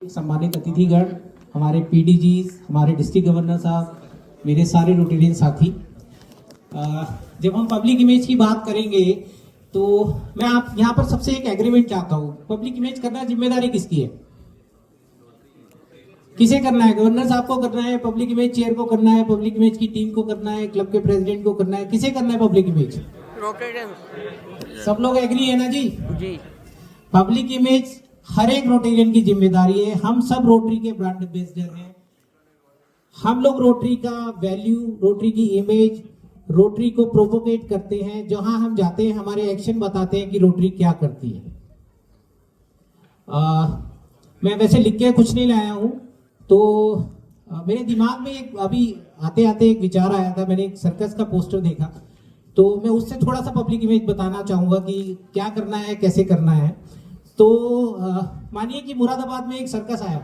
सम्मानित अतिथिगण, हमारे पीडीजीज, हमारे डिस्ट्रिक्ट गवर्नर साहब, मेरे सारे रोटेरियन साथी, जब हम पब्लिक इमेज की बात करेंगे तो मैं आप यहाँ पर सबसे एक एग्रीमेंट चाहता हूँ। पब्लिक इमेज करना जिम्मेदारी किसकी है? किसे करना है? गवर्नर साहब को करना है, पब्लिक इमेज चेयर को करना है, पब्लिक इमेज की टीम को करना है, क्लब के प्रेसिडेंट को करना है, किसे करना है पब्लिक इमेज? रोटेरियन। सब लोग एग्री है ना जी? जी। पब्लिक इमेज हर एक रोटेरियन की जिम्मेदारी है। हम सब रोटरी के ब्रांड एम्बेसडर हैं। हम लोग रोटरी का वैल्यू, रोटरी की इमेज, रोटरी को प्रोपोगेट करते हैं। जहां हम जाते हैं हमारे एक्शन बताते हैं कि रोटरी क्या करती है। मैं वैसे लिख के कुछ नहीं लाया हूं, तो मेरे दिमाग में एक अभी आते आते एक विचार आया था। मैंने एक सर्कस का पोस्टर देखा, तो मैं उससे थोड़ा सा पब्लिक इमेज बताना चाहूंगा कि क्या करना है, कैसे करना है। तो मानिए कि मुरादाबाद में एक सर्कस आया,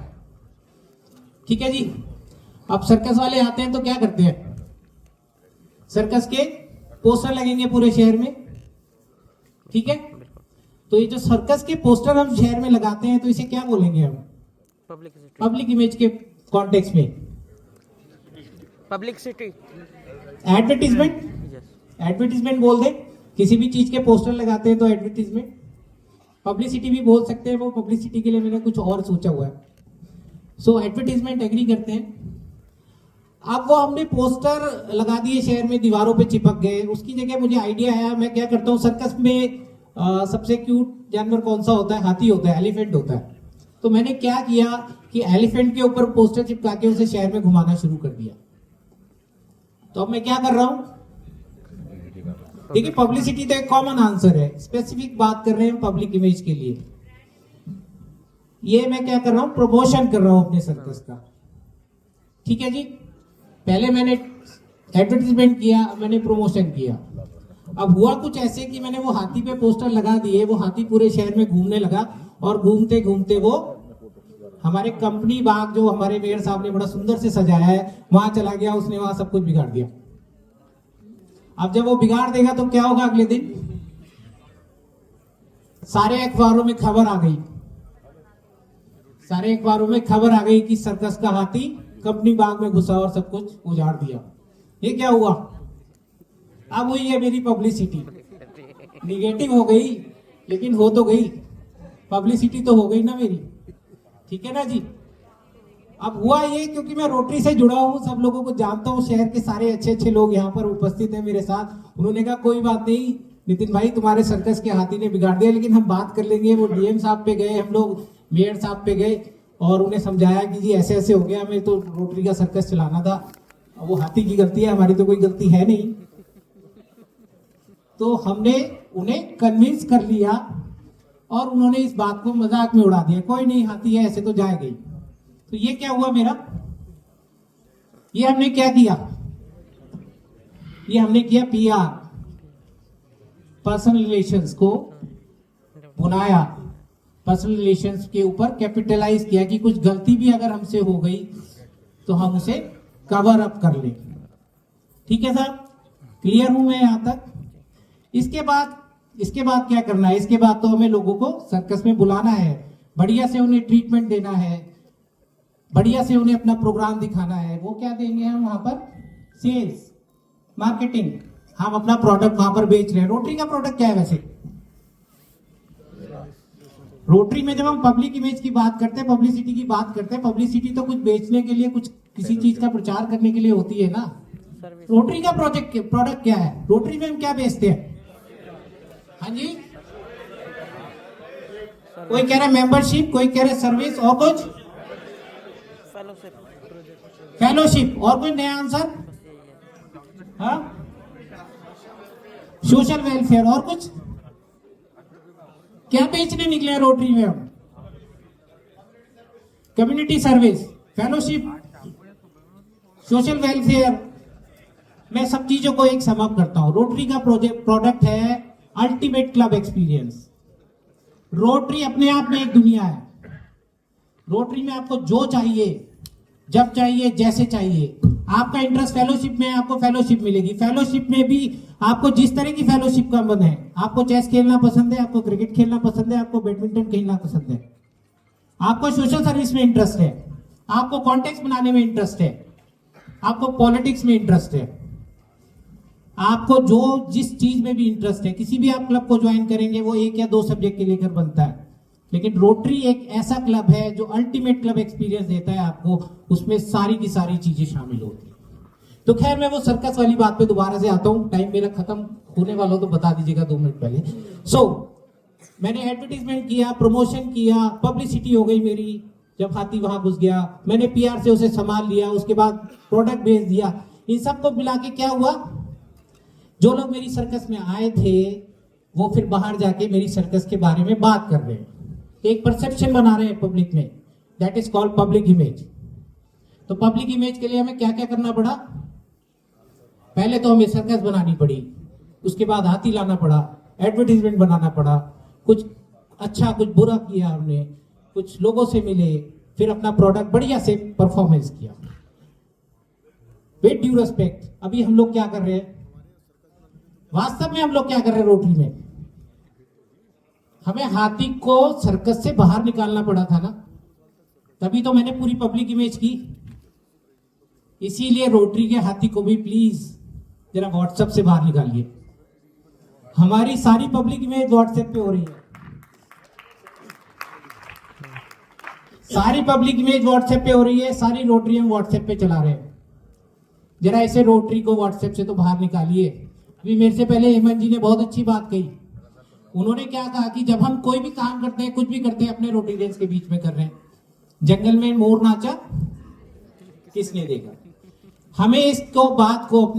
ठीक है जी। अब सर्कस वाले आते हैं तो क्या करते हैं? सर्कस के पोस्टर लगेंगे पूरे शहर में, ठीक है। तो ये जो सर्कस के पोस्टर हम शहर में लगाते हैं तो इसे क्या बोलेंगे हम? पब्लिक इमेज के कॉन्टेक्स्ट में पब्लिसिटी, एडवर्टीजमेंट, एडवर्टीजमेंट बोल दे। किसी भी चीज के पोस्टर लगाते हैं तो एडवर्टीजमेंट, पब्लिसिटी भी बोल सकते हैं। वो पब्लिसिटी के लिए मैंने कुछ और सोचा हुआ है। सो एडवर्टीजमेंट एग्री करते हैं। अब वो हमने पोस्टर लगा दिए शहर में, दीवारों पे चिपक गए। उसकी जगह मुझे आइडिया आया, मैं क्या करता हूँ, सर्कस में सबसे क्यूट जानवर कौन सा होता है? हाथी होता है, एलिफेंट होता है। तो मैंने क्या किया कि एलिफेंट के ऊपर पोस्टर चिपका के उसे शहर में घुमाना शुरू कर दिया। तो अब मैं क्या कर रहा हूं? देखिए, पब्लिसिटी तो एक कॉमन आंसर है, स्पेसिफिक बात कर रहे हैं पब्लिक इमेज के लिए। ये मैं क्या कर रहा हूं? प्रमोशन कर रहा हूं अपने सर्कस का, ठीक है जी। पहले मैंने एडवर्टीजमेंट किया, मैंने प्रमोशन किया। अब हुआ कुछ ऐसे कि मैंने वो हाथी पे पोस्टर लगा दिए। वो हाथी पूरे शहर में घूमने लगा और घूमते घूमते वो हमारे कंपनी बाग, जो हमारे मेयर साहब ने बड़ा सुंदर से सजाया है, वहां चला गया। उसने वहां सब कुछ बिगाड़ दिया। अब जब वो बिगाड़ देगा तो क्या होगा? अगले दिन सारे अखबारों में खबर आ गई, सारे अखबारों में खबर आ गई कि सर्कस का हाथी कंपनी बाग में घुसा और सब कुछ उजाड़ दिया। ये क्या हुआ? अब हुई है मेरी पब्लिसिटी। निगेटिव हो गई, लेकिन हो तो गई, पब्लिसिटी तो हो गई ना मेरी, ठीक है ना जी। अब हुआ ये, क्योंकि मैं रोटरी से जुड़ा हूं, सब लोगों को जानता हूं, शहर के सारे अच्छे अच्छे लोग यहाँ पर उपस्थित हैं मेरे साथ। उन्होंने कहा कोई बात नहीं नितिन भाई, तुम्हारे सर्कस के हाथी ने बिगाड़ दिया, लेकिन हम बात कर लेंगे। वो डीएम साहब पे गए, हम लोग मेयर साहब पे गए और उन्हें समझाया कि जी ऐसे ऐसे हो गया, हमें तो रोटरी का सर्कस चलाना था, वो हाथी की गलती है, हमारी तो कोई गलती है नहीं। तो हमने उन्हें कन्विंस कर लिया और उन्होंने इस बात को मजाक में उड़ा दिया, कोई नहीं, हाथी है, ऐसे तो जाएगा ही। तो ये क्या हुआ मेरा? ये हमने क्या किया? ये हमने किया पीआर, पर्सनल रिलेशंस को बुनाया, पर्सनल रिलेशंस के ऊपर कैपिटलाइज किया कि कुछ गलती भी अगर हमसे हो गई तो हम उसे कवर अप कर लें। ठीक है साहब, क्लियर हूं मैं यहां तक? इसके बाद क्या करना है? इसके बाद तो हमें लोगों को सर्कस में बुलाना है, बढ़िया से उन्हें ट्रीटमेंट देना है, बढ़िया से उन्हें अपना प्रोग्राम दिखाना है। वो क्या देंगे हम वहां पर? Sales, marketing. हम अपना प्रोडक्ट वहां पर बेच रहे हैं। रोटरी का प्रोडक्ट क्या है वैसे? रोटरी में जब हम पब्लिक इमेज की बात करते हैं, पब्लिसिटी की बात करते हैं, पब्लिसिटी तो कुछ बेचने के लिए, कुछ किसी चीज का प्रचार करने के लिए होती है ना। रोटरी का प्रोडक्ट क्या है? रोटरी में हम क्या बेचते हैं? हाँ जी, कोई कह रहा है मेंबरशिप, कोई कह रहा है सर्विस, और कुछ फेलोशिप, और कोई नया आंसर? हाँ, सोशल वेलफेयर, और कुछ? क्या बेचने निकले हैं रोटरी में हम? Community service, fellowship, social welfare. मैं सब चीजों को एक सम अप करता हूं। रोटरी का प्रोडक्ट है अल्टीमेट क्लब एक्सपीरियंस। रोटरी अपने आप में एक दुनिया है। रोटरी में आपको जो चाहिए, जब चाहिए, जैसे चाहिए। आपका इंटरेस्ट फेलोशिप में है, आपको फेलोशिप मिलेगी। फेलोशिप में भी आपको जिस तरह की फेलोशिप का मन है, आपको चेस खेलना पसंद है, आपको क्रिकेट खेलना पसंद है, आपको बैडमिंटन खेलना पसंद है, आपको सोशल सर्विस में इंटरेस्ट है, आपको कॉन्टेक्ट बनाने में इंटरेस्ट है, आपको पॉलिटिक्स में इंटरेस्ट है, आपको जो जिस चीज में भी इंटरेस्ट है, किसी भी आप क्लब को ज्वाइन करेंगे वो 1 या 2 सब्जेक्ट के लेकर बनता है, लेकिन रोटरी एक ऐसा क्लब है जो अल्टीमेट क्लब एक्सपीरियंस देता है आपको, उसमें सारी की सारी चीजें शामिल होती है। तो खैर मैं वो सर्कस वाली बात पे दोबारा से आता हूं, टाइम मेरा खत्म होने वाला हो तो बता दीजिएगा 2 मिनट पहले। मैंने एडवर्टीजमेंट किया, प्रमोशन किया, पब्लिसिटी हो गई मेरी, जब हाथी वहां घुस गया, मैंने पीआर से उसे संभाल लिया, उसके बाद प्रोडक्ट भेज दिया। इन सबको मिला के क्या हुआ, जो लोग मेरी सर्कस में आए थे वो फिर बाहर जाके मेरी सर्कस के बारे में बात कर रहे हैं, एक परसेप्शन बना रहे हैं पब्लिक में, that is called public image. तो पब्लिक इमेज के लिए हमें क्या क्या करना पड़ा, पहले तो हमें सर्कस बनानी पड़ी, उसके बाद हाथी लाना पड़ा, एडवर्टीजमेंट बनाना पड़ा, कुछ अच्छा कुछ बुरा किया हमने, कुछ लोगों से मिले, फिर अपना प्रोडक्ट बढ़िया से परफॉर्मेंस किया विद ड्यू रिस्पेक्ट। अभी हम लोग क्या कर रहे हैं, वास्तव में हम लोग क्या कर रहे हैं रोटरी में, हमें हाथी को सर्कस से बाहर निकालना पड़ा था ना, तभी तो मैंने पूरी पब्लिक इमेज की। इसीलिए रोटरी के हाथी को भी प्लीज जरा व्हाट्सएप से बाहर निकालिए। हमारी सारी पब्लिक इमेज व्हाट्सएप पे हो रही है, सारी पब्लिक इमेज व्हाट्सएप पे हो रही है, सारी रोटरी हम व्हाट्सएप पे चला रहे हैं। जरा ऐसे रोटरी को व्हाट्सएप से तो बाहर निकालिए। अभी मेरे से पहले हेमंत जी ने बहुत अच्छी बात कही, उन्होंने क्या कहा कि जब हम कोई भी काम करते हैं, कुछ भी करते हैं, अपने रोटेरियंस के बीच में कर रहे हैं, जंगल में मोर नाचा किसने देखा, हमें इसको बात को